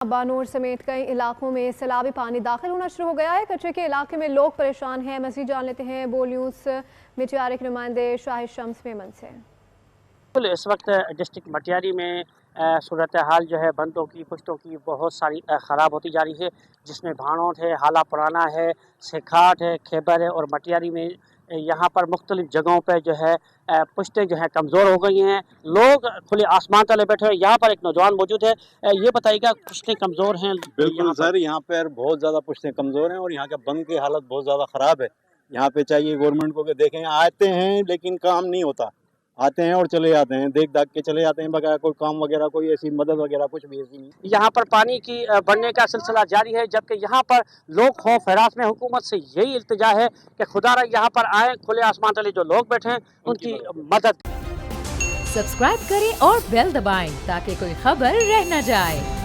बानूर समेत कई इलाकों में सैलाबी पानी दाखिल होना शुरू हो गया है। कचरे के इलाके में लोग परेशान हैं। मज़ीद जान लेते हैं बोल न्यूज़ मिटियारे के नुमाइंदे शाहिद शम्स मेमन से। इस वक्त डिस्ट्रिक्ट मटियारी में सूरत हाल जो है बंदों की पुश्तों की बहुत सारी ख़राब होती जा रही है, जिसमें भानोट है, हाला पुराना है, सेखाट है, खैबर है और मटियारी में यहाँ पर मुख्तलिफ जगहों पर जो है पुश्तें जो है कमज़ोर हो गई हैं। लोग खुले आसमान तले बैठे हैं। यहाँ पर एक नौजवान मौजूद है, ये बताइएगा पुश्तें कमज़ोर हैं? बिल्कुल सर, यहाँ पर बहुत ज़्यादा पुश्तें कमज़ोर हैं और यहाँ के बंद की हालत बहुत ज़्यादा ख़राब है। यहाँ पे चाहिए गवर्नमेंट को कि देखें, आते हैं लेकिन काम नहीं होता, आते हैं और चले जाते हैं, देख दाख के चले जाते हैं, बगैर कोई काम वगैरह, कोई ऐसी मदद वगैरह कुछ भी ऐसी नहीं। यहाँ पर पानी की बढ़ने का सिलसिला जारी है, जबकि यहाँ पर लोग खौफ हरास में हुकूमत से यही इल्तिजा है कि खुदारा यहाँ पर आए, खुले आसमान तले जो लोग बैठे हैं उनकी मदद। सब्सक्राइब करें और बेल दबाएं ताकि कोई खबर रह न जाए।